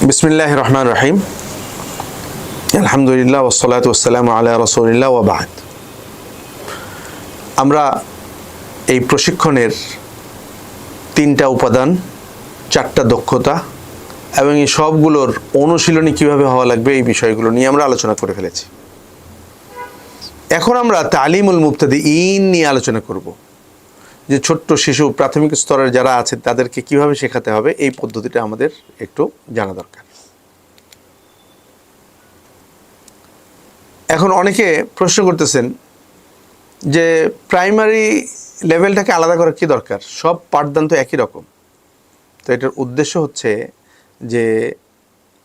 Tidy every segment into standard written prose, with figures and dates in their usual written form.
বিসমিল্লাহির রহমানির রহিম। আলহামদুলিল্লাহ ওয়াসসালাতু ওয়াসসালামু আলা রাসূলিল্লাহ ওয়া বা'দ। আমরা এই প্রশিক্ষণের 3টা উপাদান, 4টা দক্ষতা এবং এই সবগুলোর অনুশীলনী কিভাবে হওয়া লাগবে এই বিষয়গুলো নিয়ে আমরা আলোচনা করে ফেলেছি। এখন আমরা তালিমুল মুবতাদিঈন নিয়ে আলোচনা করব, যে ছোট্ট শিশু প্রাথমিক স্তরের যারা আছে তাদেরকে কিভাবে শেখাতে হবে এই পদ্ধতিটা আমাদের একটু জানা দরকার। এখন অনেকে প্রশ্ন করতেছেন যে প্রাইমারি লেভেলটাকে আলাদা করার কি দরকার, সব পাঠদান তো একই রকম। তো এটার উদ্দেশ্য হচ্ছে যে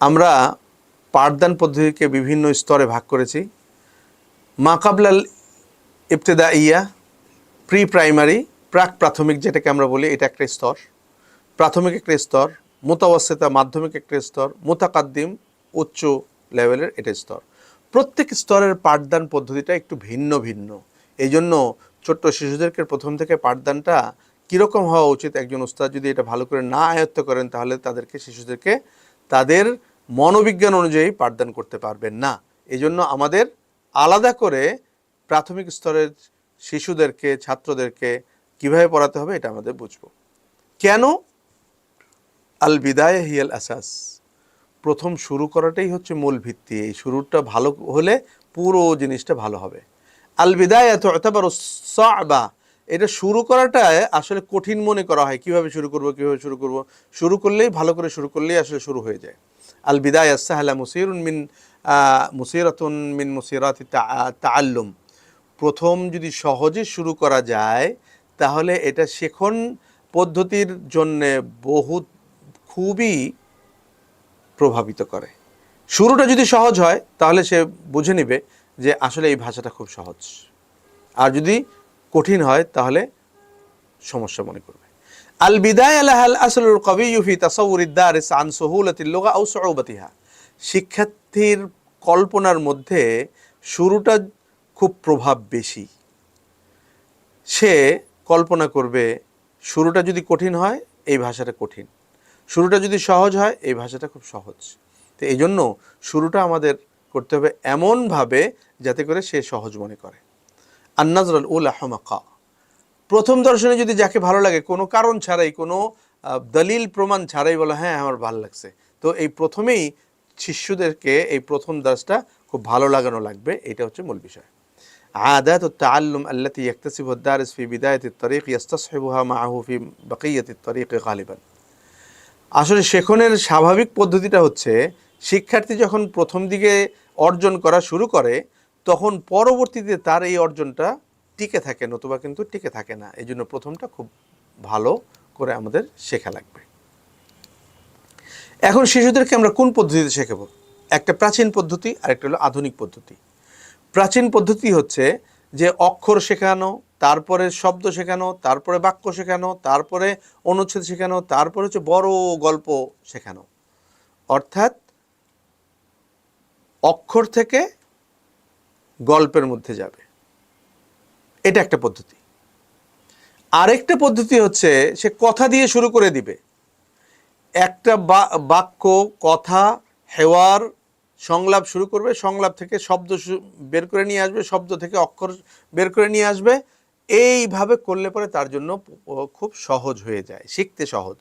আমরা পাঠদান পদ্ধতিকে বিভিন্ন স্তরে ভাগ করেছি। মাকাবলাল ইবতেদাইয়া, প্রি প্রাইমারি, প্রাক প্রাথমিক যেটাকে আমরা বলি, এটা একটা স্তর। প্রাথমিক একটা স্তর, মুতাওয়াসিতা মাধ্যমিক একটা স্তর, মুতাকাদ্দিম উচ্চ লেভেলের এটা স্তর। প্রত্যেক স্তরের পাঠদান পদ্ধতিটা একটু ভিন্ন ভিন্ন। এই জন্য ছোট্ট শিশুদেরকে প্রথম থেকে পাঠদানটা কীরকম হওয়া উচিত, একজন উস্তাদ যদি এটা ভালো করে না আয়ত্ত করেন তাহলে শিশুদেরকে তাদের মনোবিজ্ঞান অনুযায়ী পাঠদান করতে পারবেন না। এই জন্য আমাদের আলাদা করে প্রাথমিক স্তরের শিশুদেরকে, ছাত্রদেরকে কিভাবে পড়াতে হবে এটা আমাদের বুঝবো। কেন? আল বিদায়া হিয়াল আসাস, প্রথম শুরু করাটাই হচ্ছে মূল ভিত্তি। এই শুরুটা ভালো হলে পুরো জিনিসটা ভালো হবে। আল বিদায়া তু'তাবারু সা'বা, এটা শুরু করাটা আসলে কঠিন মনে করা হয়। কিভাবে শুরু করব, শুরু করলেই ভালো করে শুরু করলেই আসলে শুরু হয়ে যায়। আল বিদায়া সাহলা মুসিরাতুন মিন মুসিরাতি তাআল্লুম, প্রথম যদি সহজে শুরু করা যায় তাহলে এটা শেখন পদ্ধতির জন্যে খুবই প্রভাবিত করে। শুরুটা যদি সহজ হয় তাহলে সে বুঝে নেবে যে আসলে এই ভাষাটা খুব সহজ, আর যদি কঠিন হয় তাহলে সমস্যা মনে করবে। আল বিদায়া লাহাল আসলুল কবিয়্যু ফি তাসাউরিদ দারিস আন সুহুলাতিল লুগা আও সুউবাতিহা, শিক্ষার্থীর কল্পনার মধ্যে শুরুটা খুব প্রভাব বেশি। সে কল্পনা করবে শুরুটা যদি কঠিন হয় এই ভাষাটা কঠিন, শুরুটা যদি সহজ হয় এই ভাষাটা খুব সহজ। তো এই জন্য শুরুটা আমাদের করতে হবে এমনভাবে যাতে করে সে সহজ মনে করে। আন-নাজরাল উলা হুমাকা, প্রথম দর্শনে যদি যাকে ভালো লাগে, কোনো কারণ ছাড়াই, কোনো দলিল প্রমাণ ছাড়াই বলে হ্যাঁ আমার ভালো লাগছে, তো এই প্রথমেই শিশুদেরকে এই প্রথম দাসটা খুব ভালো লাগানো লাগবে। এটা হচ্ছে মূল বিষয়। عادات التعلم التي يكتسبها الدارس في بداية الطريق يستصحبها معه في بقية الطريق غالبا, আসলে শেখনের স্বাভাবিক পদ্ধতিটা হচ্ছে শিক্ষার্থী যখন প্রথম দিকে অর্জন করা শুরু করে তখন পরবর্তীতে তার এই অর্জনটা টিকে থাকে, নতুবা কিন্তু টিকে থাকে না। এই জন্য প্রথমটা খুব ভালো করে আমাদের শেখা লাগবে। এখন শিশুদেরকে আমরা কোন পদ্ধতিতে শেখাবো? একটা প্রাচীন পদ্ধতি আর একটা হলো আধুনিক পদ্ধতি। প্রাচীন পদ্ধতি হচ্ছে যে অক্ষর শেখানো, তারপরে শব্দ শেখানো, তারপরে বাক্য শেখানো, তারপরে অনুচ্ছেদ শেখানো, তারপরে হচ্ছে বড় গল্প শেখানো। অর্থাৎ অক্ষর থেকে গল্পের মধ্যে যাবে, এটা একটা পদ্ধতি। আরেকটা পদ্ধতি হচ্ছে সে কথা দিয়ে শুরু করে দিবে। একটা বাক্য, কথা, হেওয়ার, সংলাপ শুরু করবে, সংলাপ থেকে শব্দ বের করে নিয়ে আসবে, শব্দ থেকে অক্ষর বের করে নিয়ে আসবে। এইভাবে করলে পরে তার জন্য খুব সহজ হয়ে যায়, শিখতে সহজ।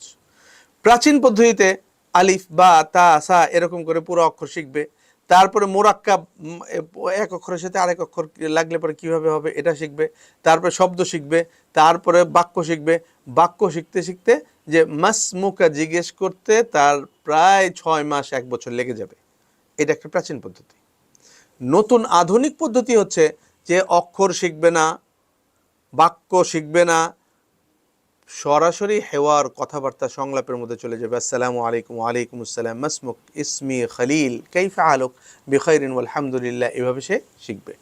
প্রাচীন পদ্ধতিতে আলিফ বা তা সা এরকম করে পুরো অক্ষর শিখবে, তারপরে মোরাক্কাব, এক অক্ষরের সাথে আরেক অক্ষর লাগলে পরে কীভাবে হবে এটা শিখবে, তারপরে শব্দ শিখবে, তারপরে বাক্য শিখবে। বাক্য শিখতে শিখতে যে মাসমুকা জিজ্ঞেস করতে তার প্রায় 6 মাস 1 বছর লেগে যাবে। এটা একটা প্রাচীন পদ্ধতি। নতুন আধুনিক পদ্ধতি হচ্ছে যে অক্ষর শিখবে না, বাক্য শিখবে না, সরাসরি হেওয়ার, কথাবার্তা, সংলাপের মধ্যে চলে যাবে। আসসালামু আলাইকুম, ওয়ালাইকুম আসসালাম, মাসমুক, ইসমি খলিল, কাইফা আলুক, বিখাইরিন আলহামদুলিল্লাহ, এভাবে সে শিখবে।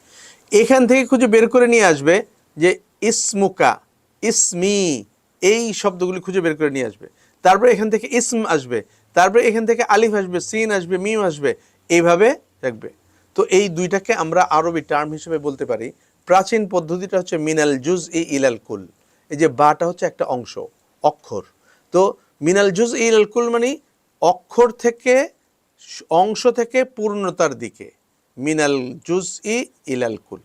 এখান থেকে খুঁজে বের করে নিয়ে আসবে যে ইসমুকা, ইসমি, এই শব্দগুলি খুঁজে বের করে নিয়ে আসবে। তারপরে এখান থেকে ইসম আসবে, তারপরে এখান থেকে আলিফ আসবে, সিন আসবে, মিম আসবে, এইভাবে থাকবে। তো এই দুইটাকে আমরা আরবি টার্ম হিসেবে বলতে পারি। প্রাচীন পদ্ধতিটা হচ্ছে মিনাল জুজ ইলাল কুল, এই যে বাটা হচ্ছে একটা অংশ, অক্ষর। তো মিনাল জুজ ইলাল কুল মানে অক্ষর থেকে অংশ থেকে পূর্ণতার দিকে, মিনাল জুজই ইলাল কুল।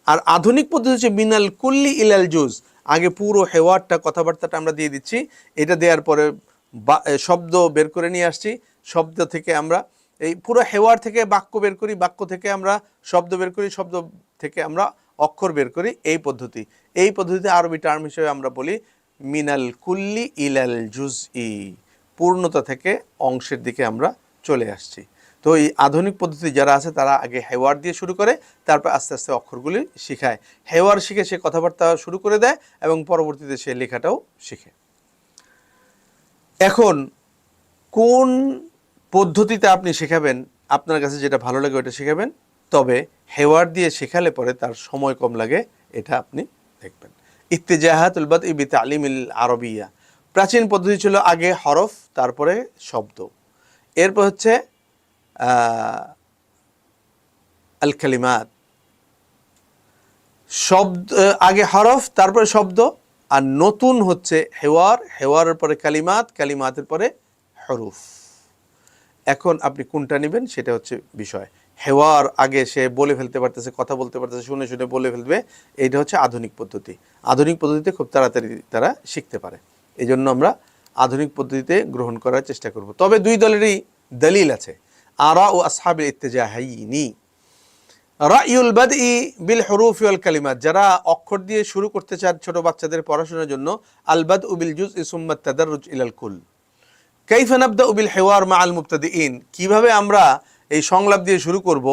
আর আধুনিক পদ্ধতি হচ্ছে মিনাল কুল্লি ইলাল জুজ। আগে পুরো হেওয়ারটা, কথাবার্তাটা আমরা দিয়ে দিচ্ছি, এটা দেওয়ার পরে শব্দ বের করে নিয়ে আসছি, শব্দ থেকে আমরা এই পুরো হেওয়ার থেকে বাক্য বের করি, বাক্য থেকে আমরা শব্দ বের করি, শব্দ থেকে আমরা অক্ষর বের করি। এই পদ্ধতি, এই পদ্ধতিতে আরবি টার্ম হিসেবে আমরা বলি মিনাল কুল্লি ইলাল জুজই, পূর্ণতা থেকে অংশের দিকে আমরা চলে আসছি। তো এই আধুনিক পদ্ধতি যারা আছে তারা আগে হেওয়ার দিয়ে শুরু করে, তারপর আস্তে আস্তে অক্ষরগুলি শিখায়। হেওয়ার শিখে সে কথাবার্তা শুরু করে দেয় এবং পরবর্তীতে সে লেখাটাও শিখে। এখন কোন পদ্ধতিতে আপনি শেখাবেন, আপনার কাছে যেটা ভালো লাগে ওটা শেখাবেন, তবে হেওয়ার দিয়ে শেখালে পরে তার সময় কম লাগে, এটা আপনি দেখবেন। ইত্তেজাহাতুল বাদই বিতালিমিল আরবিয়া, প্রাচীন পদ্ধতি ছিল আগে হরফ তারপরে শব্দ, এরপর হচ্ছে আল কালিমাত, শব্দ আগে হরফ তারপরে শব্দ, আর নতুন হচ্ছে হেওয়ার, হেওয়ারের পরে কালিমাত, কালিমাতের পরে হরুফ। এখন আপনি কোনটা নেবেন সেটা হচ্ছে বিষয়। হেওয়ার আগে সে বলে ফেলতে পারতেছে, কথা বলতে পারতেছে, শুনে শুনে বলে ফেলবে, এইটা হচ্ছে আধুনিক পদ্ধতি। আধুনিক পদ্ধতিতে খুব তাড়াতাড়ি তারা শিখতে পারে, এই জন্য আমরা আধুনিক পদ্ধতিতে গ্রহণ করার চেষ্টা করব। তবে দুই দলেরই দলিল আছে। আরা ও আসহাবিল ইত্তেজাহাইনি, রাইউল বাদই বিল হুরুফ ওয়াল কালিমাত, যারা অক্ষর দিয়ে শুরু করতে চান ছোট বাচ্চাদের পড়াশোনার জন্য, আল বাদউ বিল জুজই সুম্মা তাদাররুজ ইলাল কুল। কাইফা নাবদাউ বিল হিওয়ার মা আল মুবতাদিইন, কিভাবে আমরা এই সংলাপ দিয়ে শুরু করব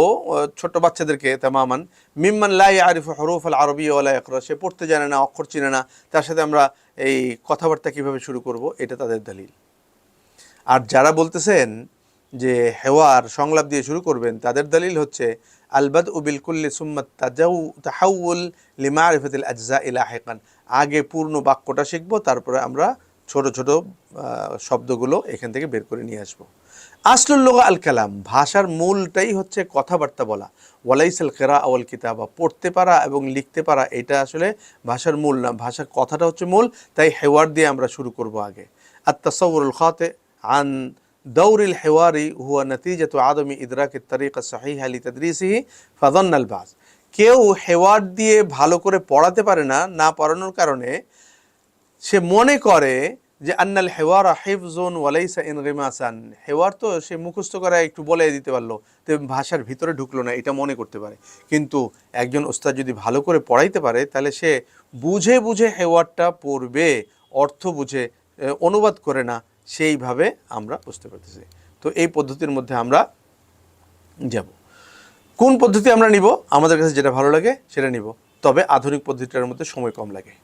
ছোট বাচ্চাদেরকে, তামামান মিম্মান লা ইয়ারিফু হুরুফ আল আরবিয়্যা ওয়া লা ইয়াকরা, সে পড়তে জানে না, অক্ষর চিনে না, তার সাথে আমরা এই কথাবার্তা কিভাবে শুরু করব, এটা তাদের দলিল। আর যারা বলতেছেন যে হেওয়ার সংলাপ দিয়ে শুরু করবেন, তাদের দলিল হচ্ছে আল বাদউ বিল কুল্লি সুম্মা তাহাউল লিমারিফাতিল আজজাই লাহিকান, আগে পূর্ণ বাক্যটা শিখব, তারপরে আমরা ছোট ছোট শব্দগুলো এখান থেকে বের করে নিয়ে আসবো। আসলুল লুগা আল কালাম, ভাষার মূলটাই হচ্ছে কথাবার্তা বলা। ওয়ালাইসাল কিরাআ ওয়াল কিতাবা, পড়তে পারা এবং লিখতে পারা এটা আসলে ভাষার মূল না, ভাষার কথাটা হচ্ছে মূল। তাই হেওয়ার দিয়ে আমরা শুরু করব আগে। আত তাসাউরুল খাতি আন দৌরিল হেওয়ারি হুয়া নতিজাতু আদমি ইদরাকিত তরিকা সহিহা লিতাদরিসিহি ফাযান্নাল বাস, কেউ হেওয়ার দিয়ে ভালো করে পড়াতে পারে না, না পড়ানোর কারণে সে মনে করে যে আন্নাল হেওয়ার হিফজুন ওয়ালাইসা ইনগিমাসান, হেওয়ার তো সে মুখস্থ করে একটু বলে দিতে পারলো, তো ভাষার ভিতরে ঢুকলো না, এটা মনে করতে পারে। কিন্তু একজন ওস্তাদ যদি ভালো করে পড়াইতে পারে, তাহলে সে বুঝে বুঝে হেওয়ারটা পড়বে, অর্থ বুঝে, অনুবাদ করে না, সেইভাবে আমরা বুঝতে পারতেছি। তো এই পদ্ধতির মধ্যে আমরা যাব। কোন পদ্ধতি আমরা নিব, আমাদের কাছে যেটা ভালো লাগে সেটা নিব, তবে আধুনিক পদ্ধতিটার মধ্যে সময় কম লাগে।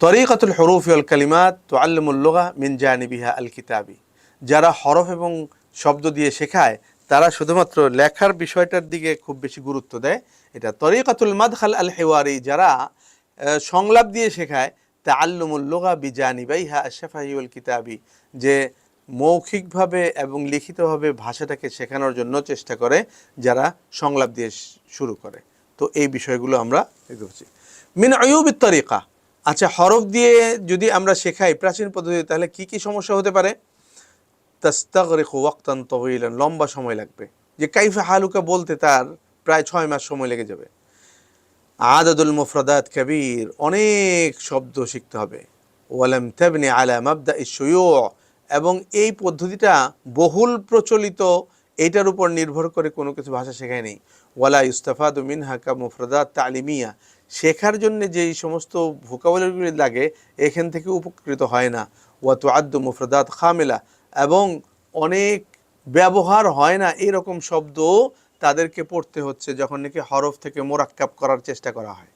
তরিকাতুল হুরুফ ওয়াল কালিমাত তুআল্লিমুল লুগা মিন জানিবিহা আল কিতাবি, যারা হরফ এবং শব্দ দিয়ে শেখায় তারা শুধুমাত্র লেখার বিষয়টার দিকে খুব বেশি গুরুত্ব দেয়, এটা। তরিকাতুল মাদখাল আল হিওয়ারি, যারা সংলাপ দিয়ে শেখায়, তাআল্লুমুল লুগা বিজানিবাইহা আশ-শাফাহি ওয়াল কিতাবি, যে মৌখিকভাবে এবং লিখিতভাবে ভাষাটাকে শেখানোর জন্য চেষ্টা করে যারা সংলাপ দিয়ে শুরু করে। তো এই বিষয়গুলো আমরা দেখতে পাচ্ছি। মিন আয়ুবিত তরিকা, আচ্ছা হরফ দিয়ে যদি আমরা শেখাই প্রাচীন পদ্ধতি, তাহলে কি কি সমস্যা হতে পারে? তাস্তাগরিকু ওয়াক্তান তাওয়িলান, লম্বা সময় লাগবে। যে কাইফা হালুকা বলতে তার প্রায় 6 মাস সময় লেগে যাবে। আদাদুল মুফরাদাত কাবীর, অনেক শব্দ শিখতে হবে। ওয়ালাম তাবনি আলা মাবদাই শুয়ু', এবং এই পদ্ধতিটা বহুল প্রচলিত, এইটার উপর নির্ভর করে কোনো কিছু ভাষা শেখায় নেই। ওয়ালা ইস্তাফাদু মিনহা কা মুফরাদাত তালিমিয়া, শেখার জন্য যেই সমস্ত ভোকাবুলারিগুলি লাগে এখান থেকে উপকৃত হয় না। ওয়া তুআদ্দু মুফরাদাত খামিলা, এবং অনেক ব্যবহার হয় না এরকম শব্দ তাদেরকে পড়তে হচ্ছে যখন নাকি হরফ থেকে মোরাক্কাব করার চেষ্টা করা হয়।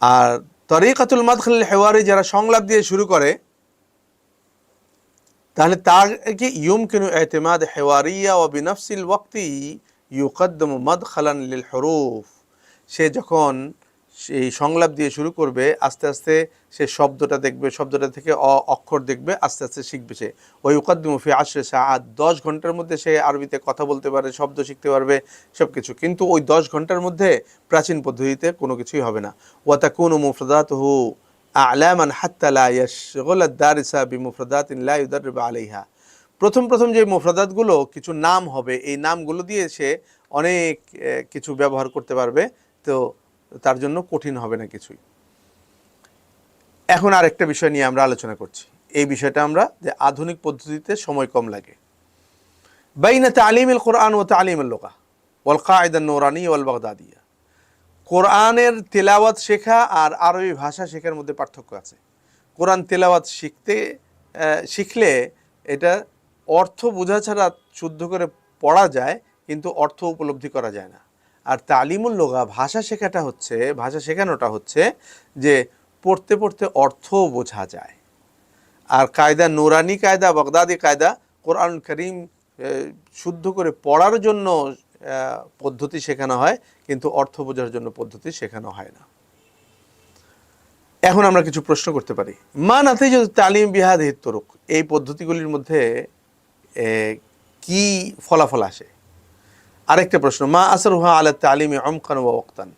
আর তরিকাতুল মাদখাল হিওয়ারি, যারা সংলাপ দিয়ে শুরু করে, তাহলে তার কি ইউমকিনু ইতিমাদ হিওয়ারিয়া ওয়া বিনফসিল ওয়াক্তি ইউকদ্দমু মাদখালান লিল হুরুফ, সে যখন সেই সংলাপ দিয়ে শুরু করবে আস্তে আস্তে সে শব্দটা দেখবে, শব্দটা থেকে অক্ষর দেখবে, আস্তে আস্তে শিখবে সে। ওই ইউকদ্দমু ফি 10 সাআত, 10 ঘন্টার মধ্যে সে আরবিতে কথা বলতে পারে, শব্দ শিখতে পারবে, সব কিছু। কিন্তু ওই 10 ঘন্টার মধ্যে প্রাচীন পদ্ধতিতে কোনো কিছুই হবে না। ওয়া তাকুনু মুফরাদাতুহু আ'লামান হাত্তা লা ইয়াশগহাল আদ-দারিসা বিমুফরাদাতিন লা ইউদাররিবু আলাইহা, প্রথম প্রথম যে মুফরাদাতগুলো কিছু নাম হবে, এই নামগুলো দিয়ে সে অনেক কিছু ব্যবহার করতে পারবে, তো তার জন্য কঠিন হবে না কিছুই। এখন আরেকটা বিষয় নিয়ে আমরা আলোচনা করছি, এই বিষয়টা আমরা যে আধুনিক পদ্ধতিতে সময় কম লাগে। বাইনা তালিমুল কোরআন ও তালিমুল লুগা ওয়াল কায়দা নূরানী ওয়াল বাগদাদিয়া, কোরআনের তেলাওয়াত শেখা আর আরবি ভাষা শেখার মধ্যে পার্থক্য আছে। কোরআন তেলাওয়াত শিখলে এটা অর্থ বোঝা ছাড়া শুদ্ধ করে পড়া যায়, কিন্তু অর্থ উপলব্ধি করা যায় না। আর তালিমুল লুগা ভাষা শেখানোটা হচ্ছে যে পড়তে পড়তে অর্থও বোঝা যায়। আর কায়দা নুরানি কায়দা, বাগদাদি কায়দা, কোরআন করিম শুদ্ধ করে পড়ার জন্য পদ্ধতি শেখানো হয়, কিন্তু অর্থ বোঝার জন্য পদ্ধতি শেখানো হয় না। এখন আমরা কিছু প্রশ্ন করতে পারি, মা নাতিজ তালিম বিহাদিহি তুরুক, এই পদ্ধতিগুলির মধ্যে কি ফলাফল আসে? আরেকটা প্রশ্ন, মা আসরুহা আলা তালিমি আমকান ওয়া ওয়াক্তান,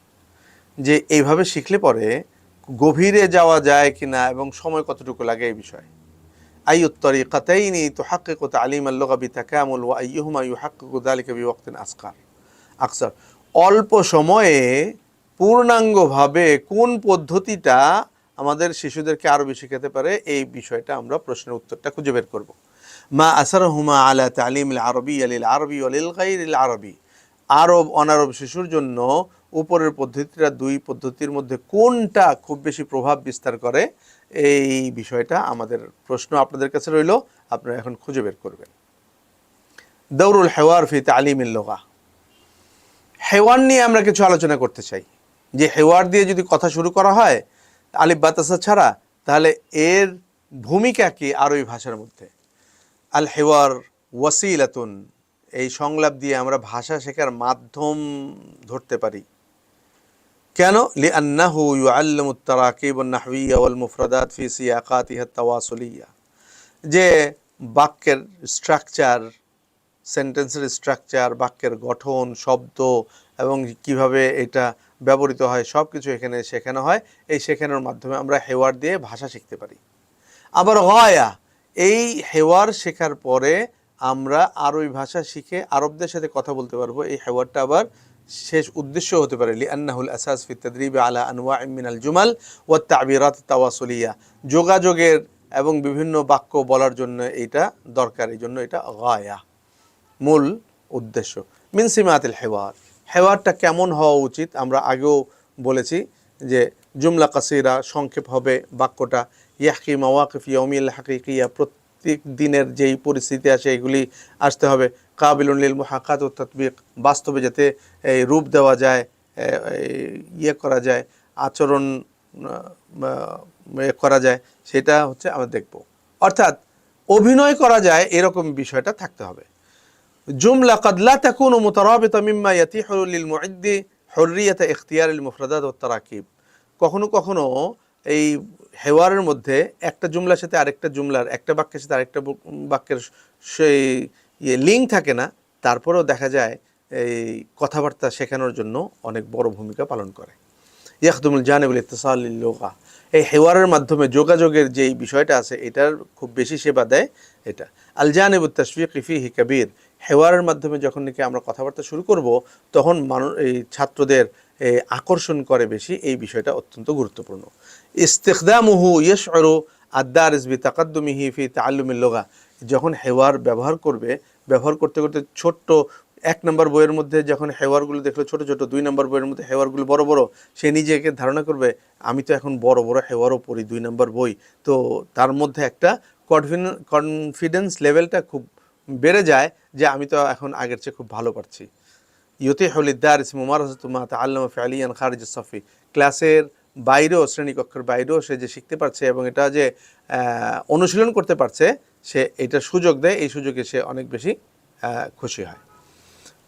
যে এইভাবে শিখলে পরে গভীরে যাওয়া যায় কিনা এবং সময় কতটুকু লাগে এই বিষয়ে। আইয়ুত তরিকাতাইনি তুহাক্কিকু তালিম আল-লুগা বিতাকামুল ওয়া আইয়ুহুমা ইউহাক্কিকু যালিকা বিওয়াক্তিন আকসার, অল্প সময়ে পূর্ণাঙ্গভাবে কোন পদ্ধতিটা আমাদের শিশুদেরকে আরবি শেখাতে পারে, এই বিষয়টা আমরা প্রশ্নের উত্তরটা খুঁজে বের করব। মা আসরহুমা আলা তালিমিল আরবি লিল আরবি ওয়া লিল গায়রিল আরবি, আরব অনারব শিশুর জন্য উপরের পদ্ধতিটা, দুই পদ্ধতির মধ্যে কোনটা খুব বেশি প্রভাব বিস্তার করে, এই বিষয়টা আমাদের প্রশ্ন আপনাদের কাছে রইল, আপনারা এখন খুঁজে বের করবেন। দৌরুল হেওয়ার ফি তালিমিল লুগা, হেওয়ার নিয়ে আমরা কিছু আলোচনা করতে চাই। যে হেওয়ার দিয়ে যদি কথা শুরু করা হয় আলিফ বা তাসা ছাড়া, তাহলে এর ভূমিকা কি আরবি ভাষার মধ্যে? আল হেওয়ার ওয়াসিলাতুন, এই সংলাপ দিয়ে আমরা ভাষা শেখার মাধ্যম ধরতে পারি। কেন? লিআন্নাহু ইউআল্লিমুত তারাকিব ওয়ান নাহওয়িয়্যা ওয়াল মুফরাদাত ফি সিয়াকাতিহা তাওয়াসুলিয়্যা, যে বাক্যের স্ট্রাকচার, সেন্টেন্সের স্ট্রাকচার, বাক্যের গঠন, শব্দ এবং কিভাবে এটা ব্যবহৃত হয়, সব কিছু এখানে শেখানো হয়। এই শেখানোর মাধ্যমে আমরা হেওয়ার দিয়ে ভাষা শিখতে পারি। আবার গায়া, এই হেওয়ার শেখার পরে আমরা আরবি ভাষা শিখে আরবদের সাথে কথা বলতে পারবো। এই হেওয়ারটা আবার শেষ উদ্দেশ্য হতে পারে লিআন্নাহুল আসাস ফি তাদরিব আলা আনওয়াইম মিনাল জুমাল ওয়া তা'বিরাত তাওয়াসুলিয়া, যোগাযোগের এবং বিভিন্ন বাক্য বলার জন্য এটা দরকার, এই জন্য এটা গায়া, মূল উদ্দেশ্য। মিন সিমাতিল হেওয়ার, হেওয়ারটা কেমন হওয়া উচিত আমরা আগেও বলেছি যে জুমলা কাসিরা, সংক্ষেপ হবে বাক্যটা, ইয়াহকি মাওয়াকিফ ইয়াউমিল হাকিকিয়া, প্রত্যেক দিনের যেই পরিস্থিতি আসে এগুলি আসতে হবে, কাবিলুন লিল মুহাক্কাত ওয়াত তাতবিক, বাস্তবে যাতে এই রূপ দেওয়া যায়, করা যায়, আচরণ করা যায়, সেটা হচ্ছে আমরা দেখব। অর্থাৎ অভিনয় করা যায় এরকম বিষয়টা থাকতে হবে। জুমলা قد لا تكون مترابطة مما يتيح للمعد حرية اختيار المفردات والتراكيب, কখনো কখনো এই হেওয়ারের মধ্যে একটা জুমলার সাথে আরেকটা জুমলার, একটা বাক্যের সাথে আরেকটা বাক্যের সেই লিঙ্ক থাকে না, তারপরেও দেখা যায় এই কথাবার্তা শেখানোর জন্য অনেক বড় ভূমিকা পালন করে। ইয়াখদুমুল জানিবুল ইত্তিসাল লিল লুগা, এই হেওয়ারের মাধ্যমে যোগাযোগের যেই বিষয়টা আছে এটার খুব বেশি সেবা দেয় এটা। আল জানিবুত তাশফিকি ফিহি কাবীর, হেওয়ারের মাধ্যমে যখন নাকি আমরা কথাবার্তা শুরু করব তখন এই ছাত্রদের আকর্ষণ করে বেশি, এই বিষয়টা অত্যন্ত গুরুত্বপূর্ণ। ইস্তিখদামুহু ইয়াশউরু আদ-দারিস বিতাকাদ্দুমিহি ফি তাআল্লুমিল লুগা, যখন হেওয়ার ব্যবহার করতে করতে ছোট্ট 1 নম্বর বইয়ের মধ্যে যখন হেওয়ারগুলো দেখলো ছোট ছোট, 2 নম্বর বইয়ের মধ্যে হেওয়ারগুলো বড় বড়, সে নিজেকে ধারণা করবে আমি তো এখন বড় বড় হেওয়ারও পড়ি, 2 নম্বর বই, তো তার মধ্যে একটা কনফিডেন্স লেভেলটা খুব বেড়ে যায় যে আমি তো এখন আগের চেয়ে খুব ভালো পারছি। ইউতিহু লিদ-দারিস মুমারাসাতু মা তাআল্লামা ফি'লিয়ান খারিজ আস-সাফি, ক্লাসের বাইরেও, শ্রেণীকক্ষের বাইরেও সে যে শিখতে পারছে এবং এটা যে অনুশীলন করতে পারছে, সে এটা সুযোগ দেয়, এই সুযোগে সে অনেক বেশি খুশি হয়।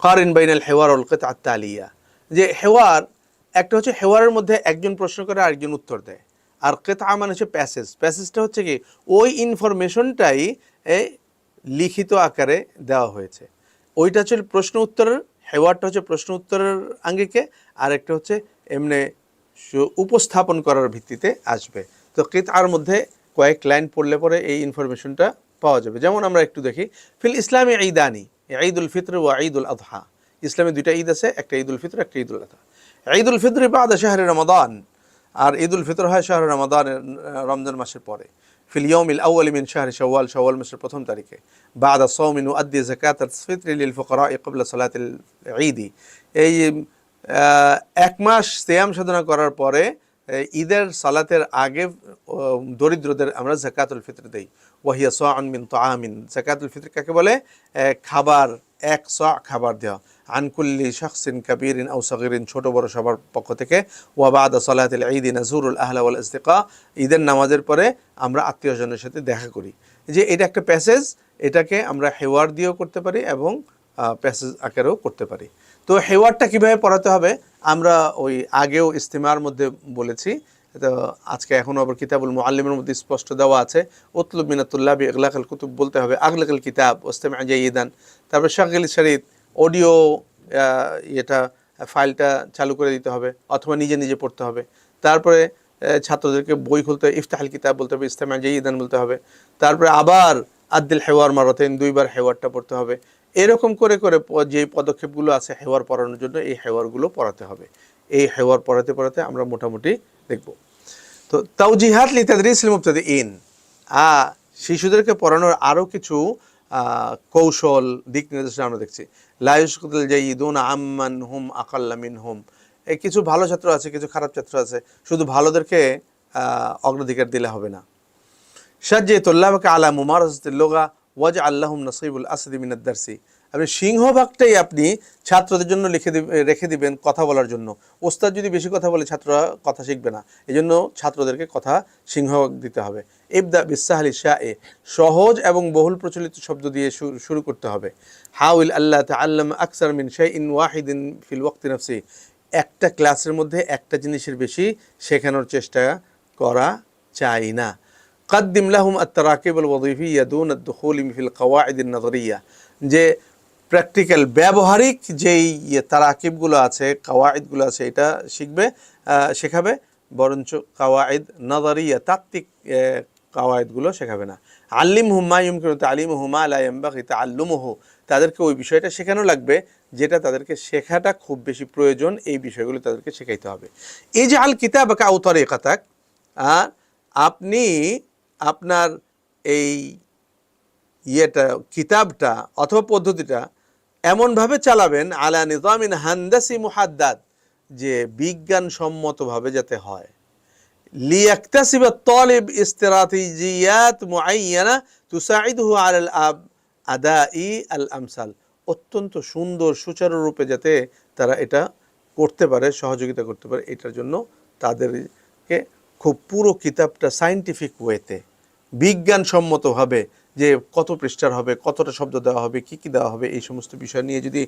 কারিন বাইনাল হেওয়ার ওয়াল কিতআত তালিয়া, যে হেওয়ার একটা হচ্ছে হেওয়ারের মধ্যে একজন প্রশ্ন করে আরেকজন উত্তর দেয়, আর কিতআ মানে হচ্ছে প্যাসেজটা হচ্ছে কি ওই ইনফরমেশনটাই লিখিত আকারে দেওয়া হয়েছে, ওইটা হচ্ছে প্রশ্ন উত্তরের, হেওয়ারটা হচ্ছে প্রশ্ন উত্তরের আঙ্গিকে, আর একটা হচ্ছে এমনি উপস্থাপন করার ভিত্তিতে আসবে। তো কিতআর মধ্যে কয়েক লাইন পড়লে পরে এই ইনফরমেশনটা পাওয়া যাবে। যেমন আমরা একটু দেখি, ফিল ইসলামে ঈদানি, ঈদুল ফিত্র ওয়া ঈদুল আযহা। ইসলামে দুইটা ঈদ আছে, একটা ঈদুল ফিত্র, একটা ঈদুল আযহা। ঈদুল ফিত্র বাদা শাহরি রমাদান, আর ঈদুল ফিত্র হয় শাহরি রমাদানের, রমজান মাসের পরে। ফিল ইয়াউমিল আউয়ালি মিন শাহরি শাওয়াল, শাওয়াল মাসের প্রথম তারিখে। বাদা সাওমিন ইউআদ্দি যাকাতাল ফিত্র লিল ফুকারা'i ক্বাবলা সালাতিল ঈদ। এই 1 মাস সিয়াম সাধনা করার পরে ঈদের সালাতের আগে দরিদ্রদের আমরা যাকাতুল ফিত্র দেই। ওয়াহিয়া সা'আন মিন তাআমিন, যাকাতুল ফিত্র কাকে বলে? খাবার, 1 সা খাবার দেওয়া। আন কুল্লি শাখসিন কাবীরিন আও সাগীরিন, ছোট বড় সবার পক্ষ থেকে। ওয়া বাদা সালাতিল ঈদ নাজুরুল আহলা ওয়াল আসদিকা, ঈদের নামাজের পরে আমরা আত্মীয়স্বজনের সাথে দেখা করি। যে এটা একটা প্যাসেজ, এটাকে আমরা হেওয়ার দিয়েও করতে পারি এবং প্যাসেজ আকারেও করতে পারি। তো হেওয়ারটা কিভাবে পড়াতে হবে আমরা ওই আগেও ইস্তেমার মধ্যে বলেছি। তো আজকে এখনও আবার কিতাবুল মুআল্লিমের মধ্যে স্পষ্ট দেওয়া আছে, উতলুব মিনাতুল্লাবি ইগলাকাল কুতুব বলতে হবে, আগলাকাল কিতাব ওয়াস্তামি' জাইয়িদান। তারপরে শাগিল শরীত অডিও এটা ফাইলটা চালু করে দিতে হবে, অথবা নিজে নিজে পড়তে হবে। তারপরে ছাত্রদেরকে বই খুলতে হবে, ইফতাহুল কিতাব বলতে হবে, ইস্তামি' জাইয়িদান বলতে হবে। তারপরে আবার আদ্দিল হেওয়ার মারাতাইন, 2 বার হেওয়ারটা পড়তে হবে। এরকম করে করে যে পদক্ষেপগুলো আছে হেওয়ার পড়ানোর জন্য, এই হেওয়ারগুলো পড়াতে হবে। এই হেওয়ার পড়াতে পড়াতে আমরা মোটামুটি দেখব। তো তাওজিহাত লিতাদরিসিল মুবতাদিইন, শিশুদেরকে পড়ানোর আরও কিছু কৌশল, দিক নির্দেশনা আমরা দেখছি। লা ইউশকিলুল জাইয়িদুনা আম্মান হুম আকাল্লা মিনহুম, এই কিছু ভালো ছাত্র আছে, কিছু খারাপ ছাত্র আছে, শুধু ভালোদেরকে অগ্রাধিকার দিলে হবে না। শাজ্জি তুল্লাবাকা আলা মুমারাসাতিল লুগা ওয়াজআল লাহুম নাসিবুল আসদি মিনাদ দারসি, আপনি সিংহভাগটাই আপনি ছাত্রদের জন্য রেখে দিবেন কথা বলার জন্য। ওস্তাদ যদি বেশি কথা বলে ছাত্ররা কথা শিখবে না, এই জন্য ছাত্রদেরকে কথা সিংহভাগ দিতে হবে। ইবদা বিসাহলি শায়ে, সহজ এবং বহুল প্রচলিত শব্দ দিয়ে শুরু করতে হবে। হাউল আল্লাহ তাআল্লাম আকসার মিন শাইইন ওয়াহিদিন ফিল ওয়াক্তি নাফসি, একটা ক্লাসের মধ্যে একটা জিনিসের বেশি শেখানোর চেষ্টা করা চাই না। قدم لهم التراكيب الوظيفية دون الدخول في القواعد النظرية, যে প্র্যাকটিক্যাল ব্যবহারিক যেই তারাকিবগুলো আছে, কাওয়াইদগুলো আছে, এটা শেখাবে, বরঞ্চ কাওয়াইদ নাযারিয়া, তাত্ত্বিক কাওয়াইদগুলো শেখাবে না। আল্লিমহুম মা ইউমকিনু তা'লিমুহু মা লা ইয়ানবাগি তা'আল্লুমুহু, তাদেরকে ওই বিষয়টা শেখানো লাগবে যেটা তাদেরকে শেখাটা খুব বেশি প্রয়োজন, এই বিষয়গুলো তাদেরকে শেখাইতে হবে। ইজআল কিতাবাকা আও তারিকাতাক, আপনি আপনার এই কিতাবটা অথবা পদ্ধতিটা এমনভাবে চালাবেন, আলা নিজামিন হান্দাসি মুহাদ্দাদ, যে বিজ্ঞানসম্মতভাবে যাতে হয়। লিয়াকতাসিবা তালিব ইস্তিরাতিজিয়াত মুআয়্যানা তুসাইদুহু আলাল আদাই আল আমসাল, অত্যন্ত সুন্দর সুচারুরূপে যাতে তারা এটা করতে পারে, সহযোগিতা করতে পারে, এটার জন্য তাদেরকে খুব পুরো কিতাবটা সায়েন্টিফিক ওয়েতে, বিজ্ঞানসম্মতভাবে, যে কত পৃষ্ঠার হবে, কতটা শব্দ দেওয়া হবে, কি কি দেওয়া হবে, এই সমস্ত বিষয় নিয়ে যদি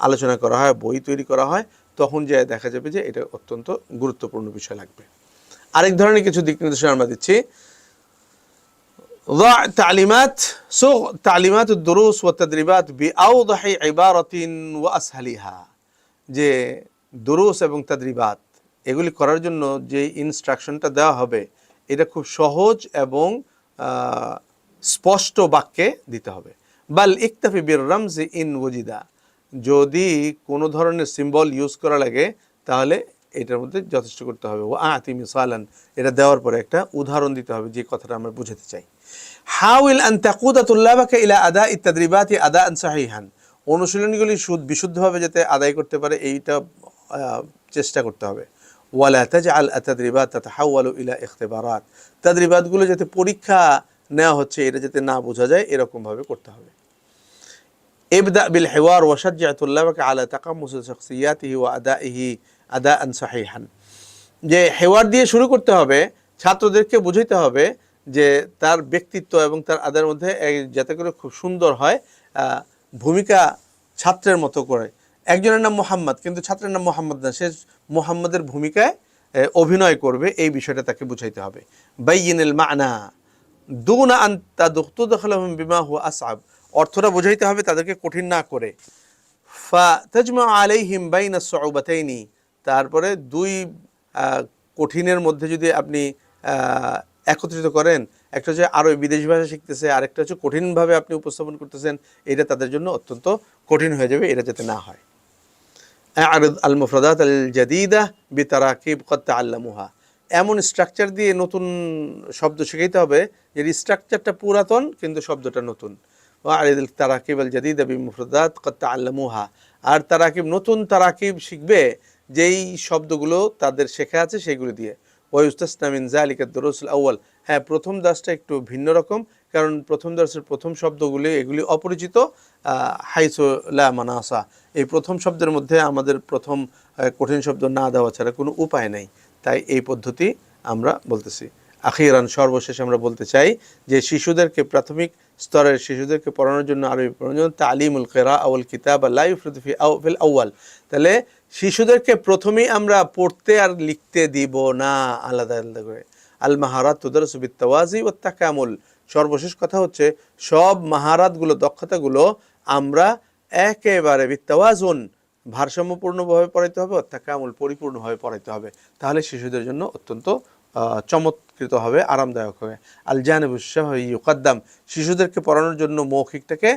আলোচনা করা হয়, বই তৈরি করা হয়, তখন যে দেখা যাবে যে এটা অত্যন্ত গুরুত্বপূর্ণ বিষয় লাগবে। আরেক ধরনের কিছু দিক নির্দেশনা আমরা দিচ্ছি। তালিমাত দুরুস ওয়া তাদরিবাত বিআওদাহি ইবারাতিন ওয়া আসহালিহা, যে দুরুস এবং তাদরিবাত এগুলি করার জন্য যে ইনস্ট্রাকশনটা দেওয়া হবে, এটা খুব সহজ এবং স্পষ্ট বাক্যে দিতে হবে। বাল ইকতাফি বির রামজি ইন ওয়াজিদা, যদি কোনো ধরনের সিম্বল ইউজ করা লাগে তাহলে এটার মধ্যে যথেষ্ট করতে হবে। ওয়া আতি মিসালান, এটা দেওয়ার পরে একটা উদাহরণ দিতে হবে যে কথাটা আমরা বুঝাতে চাই। হাউল আন তাকুদা তুল্লাবাকা ইলা আদা ইত্তাদরিবাতি আদাআন সাহিহান, অনুশীলনীগুলি বিশুদ্ধভাবে যাতে আদায় করতে পারে এইটা চেষ্টা করতে হবে। ওয়ালা তাজআল আত-তাদরিবাত তাতাহাওয়ালু ইলা ইখতিবারাত, তাদরিবাতগুলো যাতে পরীক্ষা নেওয়া হচ্ছে এটা যাতে না বোঝা যায়, এরকমভাবে করতে হবে। ইবদা বিল হিওয়ার ওয়া শাজ্জি তুল্লাবাকা আলা তাকাম্মুস শাখসিয়াতিহি ওয়া আদাইহি আদাআন সাহিহান, যে হেওয়ার দিয়ে শুরু করতে হবে, ছাত্রদেরকে বুঝাইতে হবে যে তার ব্যক্তিত্ব এবং তার আদায়ের মধ্যে যাতে করে খুব সুন্দর হয়, ভূমিকা ছাত্রের মতো করে। একজনের নাম মোহাম্মদ কিন্তু ছাত্রের নাম মোহাম্মদ না, সে মোহাম্মদের ভূমিকায় অভিনয় করবে, এই বিষয়টা তাকে বুঝাইতে হবে। বাইয়িনিল মা'না দুনা আন তাদখুলুহুম বিমা হুয়া আসআব, অর্থটা বুঝাইতে হবে তাদেরকে কঠিন না করে। ফা তাজমা আলাইহিম বাইনা সুউবাতাইনি, তারপরে দুই কঠিনের মধ্যে যদি আপনি একত্রিত করেন। একটা হচ্ছে আরও বিদেশি ভাষা শিখতেছে, আরেকটা হচ্ছে কঠিনভাবে আপনি উপস্থাপন করতেছেন, এটা তাদের জন্য অত্যন্ত কঠিন হয়ে যাবে, এটা যাতে না হয়। আ'রিদ আল মুফরাদাত আল জাদিদা বিতারাকিব কদ তাআল্লামুহা, এমন স্ট্রাকচার দিয়ে নতুন শব্দ শিখাইতে হবে যে স্ট্রাকচারটা পুরাতন কিন্তু শব্দটা নতুন। ওয়া'রিদ আল তারাকিব আল জাদিদা বিমুফরাদাত কদ তাআল্লামুহা, আর তারাকিব নতুন তারাকিব শিখবে যেই শব্দগুলো তাদের শেখা আছে সেগুলো দিয়ে। ওয়ায়ুস্তাসনা মিন যালিকা দুরুসুল আউয়াল, হ্যাঁ প্রথম দাসটা একটু ভিন্ন রকম, কারণ প্রথম দাসের প্রথম শব্দগুলি এগুলি অপরিচিত। হাইসু লা মানাসা, এই প্রথম শব্দের মধ্যে আমাদের প্রথম কঠিন শব্দ না দেওয়া ছাড়া কোনো উপায় নেই, তাই এই পদ্ধতি আমরা বলতেছি। আখিরান, সর্বশেষ আমরা বলতে চাই যে শিশুদেরকে, প্রাথমিক স্তরের শিশুদেরকে পড়ানোর জন্য, আরবি পড়ানোর জন্য তালিমুল কিরাআ ওয়াল কিতাবা লা ইউফরাতু ফিল আউয়াল, তাহলে শিশুদেরকে প্রথমেই আমরা পড়তে আর লিখতে দিব না আলাদা আলাদা করে। আল মাহারাত তুদারসু বিত্তাওয়াজি ওয়াত তাকামুল, সর্বশেষ কথা হচ্ছে সব মাহারাতগুলো, দক্ষতাগুলো আমরা একেবারে বিত্তাওয়াজুন, ভারসাম্যপূর্ণভাবে পড়াইতে হবে, তাকামুল পরিপূর্ণভাবে পড়াইতে হবে, তাহলে শিশুদের জন্য অত্যন্ত চমৎকৃত হবে, আরামদায়ক হবে। আল জানিবুশ শাহওয়ি ইউকাদ্দাম, শিশুদেরকে পড়ানোর জন্য মৌখিকটাকে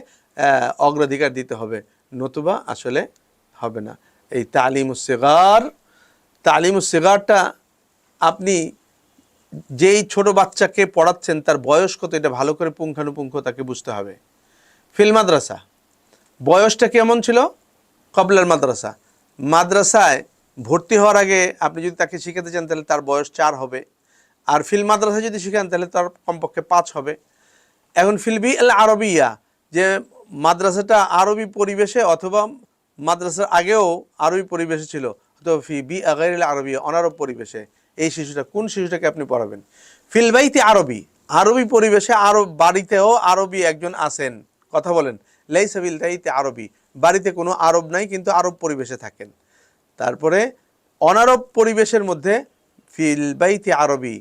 অগ্রাধিকার দিতে হবে, নতুবা আসলে হবে না। এই তালিমুস সিগারটা আপনি যেই ছোট বাচ্চাকে পড়াচ্ছেন তার বয়স কত এটা ভালো করে পুঙ্খানুপুঙ্খ তাকে বুঝতে হবে। ফিল মাদ্রাসা, বয়সটা কেমন ছিল কবলার মাদ্রাসা, মাদ্রাসায় ভর্তি হওয়ার আগে আপনি যদি তাকে শিখাতে চান তাহলে তার বয়স 4 হবে, আর ফিল মাদ্রাসা যদি শিখান তাহলে তার কমপক্ষে 5 হবে। এখন ফিলবি আল আরবিয়া, যে মাদ্রাসাটা আরবি পরিবেশে অথবা মাদ্রাসার আগেও আরবি পরিবেশে ছিল, অথবা ফি বি গায়রিল আরবিয়া, অনারব পরিবেশে, এই শিশুটা, কোন শিশুটাকে আপনি পড়াবেন। ফিল বাইতি আরবি, আরবি পরিবেশে, আরব বাড়িতেও আরবি একজন আছেন, কথা বলেন। লাইসা বিল বাইতি আরবি, বাড়িতে কোনো আরব নাই কিন্তু আরব পরিবেশে থাকেন। তারপরে অনারব পরিবেশের মধ্যে ফিল বাইতি আরবি,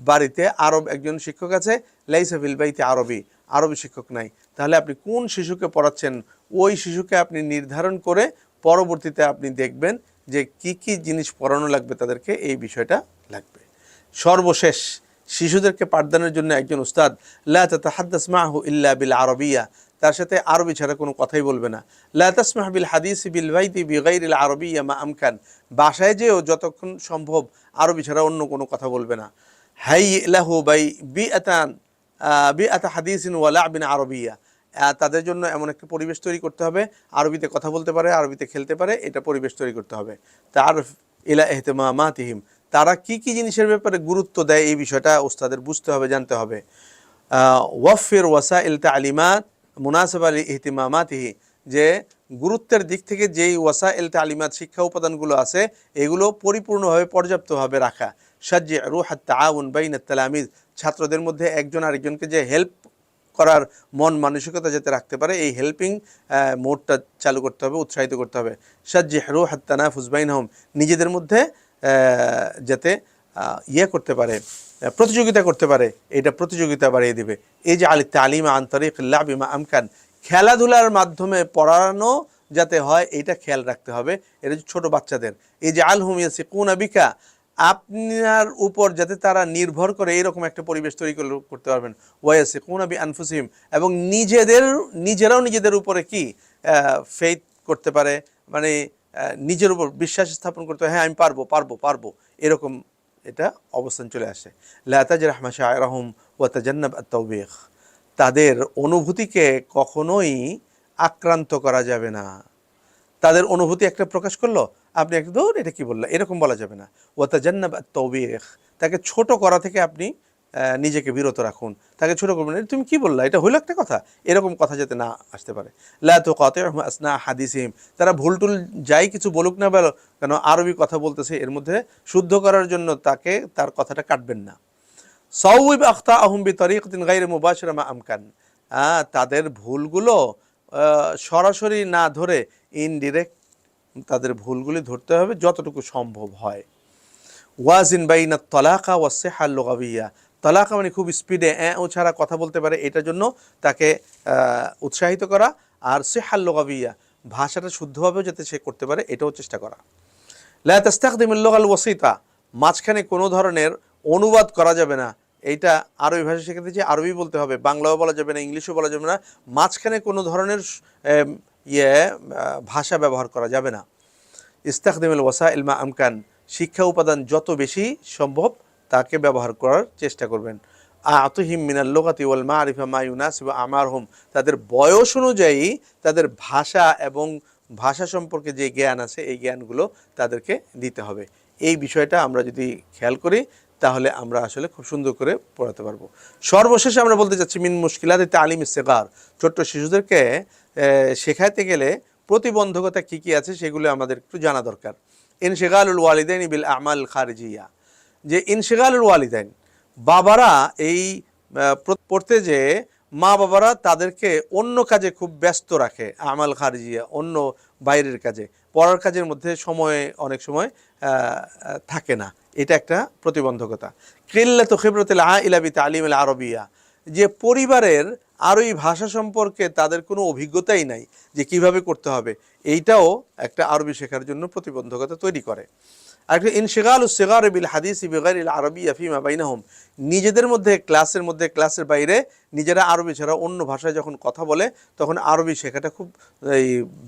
বাড়িতে আরব একজন শিক্ষক আছে, লাইসা ফিল বাইতি আরবি, আরবি শিক্ষক নাই, তাহলে আপনি কোন শিশুকে পড়াচ্ছেন ওই শিশুকে আপনি নির্ধারণ করে পরবর্তীতে আপনি দেখবেন যে কি কি জিনিস পড়ানো লাগবে তাদেরকে, এই বিষয়টা লাগবে। সর্বশেষ, শিশুদেরকে পাঠদানের জন্য একজন উস্তাদ লা তাতাহাদ্দাস মাহু ইল্লা বিল আরবিয়া, তার সাথে আরবি ছাড়া কোনো কথাই বলবে না। লা তাসমাহ বিল হাদিস বিল বাইতি বিগাইরিল আরবিয়া মা আমকান, বাসায় যেও যতক্ষণ সম্ভব আরবি ছাড়া অন্য কোনো কথা বলবে না। হাই লাহু বাই বিআতা হাদিসিন ওয়া লা'বিন আরবিয়া, তাদের জন্য এমন একটা পরিবেশ তৈরি করতে হবে, আরবিতে কথা বলতে পারে, আরবিতে খেলতে পারে, এটা পরিবেশ তৈরি করতে হবে। তারফ ইলা ইহতিমামাতিহিম, তারা কি কি জিনিসের ব্যাপারে গুরুত্ব দেয় এই বিষয়টা উস্তাদের বুঝতে হবে, জানতে হবে। ওয়াফির ওয়াসাইল তালিমাত মুনাসিবা লি ইহতিমামাতিহি, যে গুরুত্বের দিক থেকে যেই ওয়াসাইল তালিমাত, শিক্ষা উপাদানগুলো আছে এগুলো পরিপূর্ণভাবে পর্যাপ্তভাবে রাখা। সাজ্জি রুহাত তাআউন বাইনাত তালামিজ, ছাত্রদের মধ্যে একজন আরেকজনকে যে হেল্প করার মন মানসিকতা যাতে রাখতে পারে, এই হেল্পিং মোডটা চালু করতে হবে, উৎসাহিত করতে হবে। সাজ্জিহ রুহাত তানাফুস বাইনহুম, নিজেদের মধ্যে যাতে করতে পারে, প্রতিযোগিতা করতে পারে, এটা প্রতিযোগিতা বাড়িয়ে দিবে। এই যে আল তালিম আন তারিকিল লা'বি মা আমকান, খেলাধুলার মাধ্যমে পড়ানো যাতে হয় এটা খেয়াল রাখতে হবে। এটা ছোট বাচ্চাদের, এই যে আল হুম ইয়াসিকুনা বিকা, আপনার উপর যাতে তারা নির্ভর করে এরকম একটা পরিবেশ তৈরি করতে পারবেন। ওয়াসিকুনা বি আনফুসিহিম, এবং নিজেরাও নিজেদের উপরে কি ফেইথ করতে পারে, মানে নিজের উপর বিশ্বাস স্থাপন করতে হয়, হ্যাঁ আমি পারবো, এরকম এটা অবস্থান চলে আসে। লা তাজরাহ মাশায়রাহুম ওয়া তাজান্নাব আত-তাওবীখ, তাদের অনুভূতিকে কখনোই আক্রান্ত করা যাবে না। তাদের অনুভূতি একটা প্রকাশ করলো, আপনি একটা দৌড় এটা কি বললা, এরকম বলা যাবে না। ওয়াতাজান্নাব আত-তাওবীখ, তাকে ছোট করা থেকে আপনি নিজেকে বিরত রাখুন, তাকে ছোট করবেন, তুমি কি বললা, এটা হইলো একটা কথা, এরকম কথা যাতে না আসতে পারে। লা তুকাতিউহুম আসনা হাদিসিহিম, তারা ভুলটুল যাই কিছু বলুক না বলো কেন, আরবি কথা বলতেছে এর মধ্যে শুদ্ধ করার জন্য তাকে তার কথাটা কাটবেন না। সাউইব আখতাআহুম বিতরিকাতিন গায়রি মুবাশিরা মা আমকান, তাদের ভুলগুলো সরাসরি না ধরে ইনডিরেক্ট তাদের ভুলগুলি ধরতে হবে যতটুকু সম্ভব হয়। ওয়াজিন বাইনাত তালাকা ওয়াস সিহা লুগাবিয়া, তালাকা মানে খুব স্পিডে ও ছাড়া কথা বলতে পারে, এটার জন্য তাকে উৎসাহিত করা, আর সিহা লুগাবিয়া ভাষাটা শুদ্ধভাবে যাতে সে করতে পারে এটাও চেষ্টা করা। লা তাস্তাখদিমুল লুগাল ওয়াসিতা, মাঝখানে কোনো ধরনের অনুবাদ করা যাবে না, এইটা আরবি ভাষা শেখাতে যে আরবি বলতে হবে, বাংলাও বলা যাবে না, ইংলিশও বলা যাবে না, মাঝখানে কোনো ধরনের ভাষা ব্যবহার করা যাবে না। ইস্তাখদিমুল ওয়াসাইল মা আমকান, শিক্ষা উপাদান যত বেশি সম্ভব তাকে ব্যবহার করার চেষ্টা করবেন। আতুহিম মিনাল লুগাতি ওয়াল মারিফা মা ইউনাসিবু আমারহুম, তাদের বয়স অনুযায়ী তাদের ভাষা এবং ভাষা সম্পর্কে যে জ্ঞান আছে এই জ্ঞানগুলো তাদেরকে দিতে হবে। এই বিষয়টা আমরা যদি খেয়াল করি তাহলে আমরা আসলে খুব সুন্দর করে পড়াতে পারবো। সর্বশেষে আমরা বলতে চাচ্ছি মিন মুশকিলাত তালিম ইসতিগার, ছোট্ট শিশুদেরকে শেখাইতে গেলে প্রতিবন্ধকতা কী কী আছে সেগুলো আমাদের একটু জানা দরকার। ইনশিগালুল ওয়ালিদাইন বিল আমাল খারিজিয়া, যে ইনশিগালুল ওয়ালিদাইন, বাবারা এই পড়তে যে মা বাবারা তাদেরকে অন্য কাজে খুব ব্যস্ত রাখে, আমাল খারিজিয়া অন্য বাইরের কাজে, পড়ার কাজের মধ্যে সময় অনেক সময় থাকে না, এটা একটা প্রতিবন্ধকতা। কিল্লাতু খিবরাতিল আইলা বি তালিমিল আরবিয়া, যে পরিবারের আরবি ভাষা সম্পর্কে তাদের কোনো অভিজ্ঞতাই নাই যে কিভাবে করতে হবে, এইটাও একটা আরবি শেখার জন্য প্রতিবন্ধকতা তৈরি করে। আরেকটা ইনশিগালুস সিগার বিল হাদিস বিগাইরিল আরবিয়া ফিমা বাইনাহুম, নিজেদের মধ্যে ক্লাসের বাইরে নিজেরা আরবি ছাড়া অন্য ভাষায় যখন কথা বলে তখন আরবি শেখাটা খুব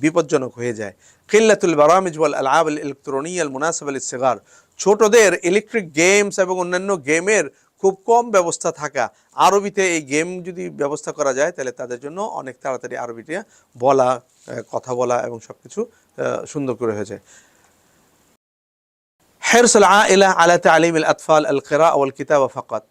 বিপজ্জনক হয়ে যায়। কিল্লাতুল বারামিজ ওয়াল আলআব আল ইলেকট্রনিয়া আল মুনাসিবা লিস সিগার, ছোটদের ইলেকট্রিক গেমস এবং অন্যান্য গেমের খুব কম ব্যবস্থা থাকা, আরবিতে এই গেম যদি ব্যবস্থা করা যায় তাহলে তাদের জন্য অনেক তাড়াতাড়ি আরবিতে বলা, কথা বলা এবং সব কিছু সুন্দর করে হয়ে যায়। হিরসুল আইলা আলা তালিমিল আতফাল আল কিরাআ ওয়াল কিতাবা ফাকাত,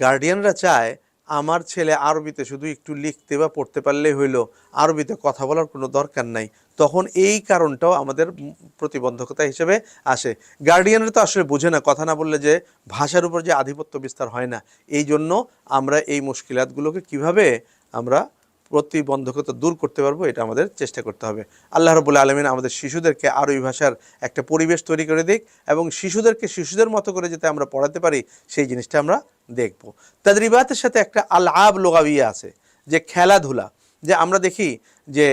গার্ডিয়ানরা চায় আমার ছেলে আরবিতে শুধু একটু লিখতে বা পড়তে পারলেই হইল, আরবিতে কথা বলার কোনো দরকার নাই। তখন এই কারণটাও আমাদের প্রতিবন্ধকতা হিসেবে আসে। গার্ডিয়ানরা তো আসলে বোঝে না, কথা না বললে যে ভাষার উপর যে আধিপত্য বিস্তার হয় না। এই জন্য আমরা এই মুশকিলাতগুলোকে কিভাবে আমরা প্রতিবন্ধকতা দূর করতে পারবো এটা আমাদের চেষ্টা করতে হবে। আল্লাহ রাব্বুল আলামিন আমাদের শিশুদেরকে আরবি ভাষার একটা পরিবেশ তৈরি করে দিক এবং শিশুদেরকে শিশুদের মতো করে যাতে আমরা পড়াতে পারি সেই জিনিসটা আমরা দেখব। তাদরিবাতের সাথে একটা আলআব লুগাবিয়া আছে, যে খেলাধুলা, যে আমরা দেখি যে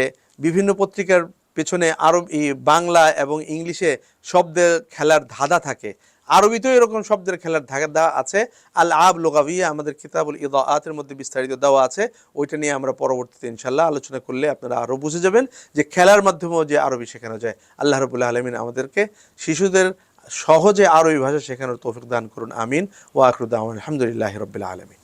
বিভিন্ন পত্রিকার পেছনে আরবি, বাংলা এবং ইংলিশে শব্দের খেলার ধাঁধা থাকে, আরবিতেও এরকম শব্দের খেলার ধাঁধা আছে। আল আব লুগাবিয়া আমাদের কিতাবুল ইদাআতের মধ্যে বিস্তারিত দেওয়া আছে, ওইটা নিয়ে আমরা পরবর্তীতে ইনশাআল্লাহ আলোচনা করলে আপনারা আরও বুঝে যাবেন যে খেলার মাধ্যমেও যে আরবি শেখানো যায়। আল্লাহ রাব্বুল আলামিন আমাদেরকে শিশুদের সহজে আরবি ভাষা শেখানোর তৌফিক দান করুন, আমিন। ওয়া আখিরু দাওয়ানা আলহামদুলিল্লাহি রাব্বিল আলামিন।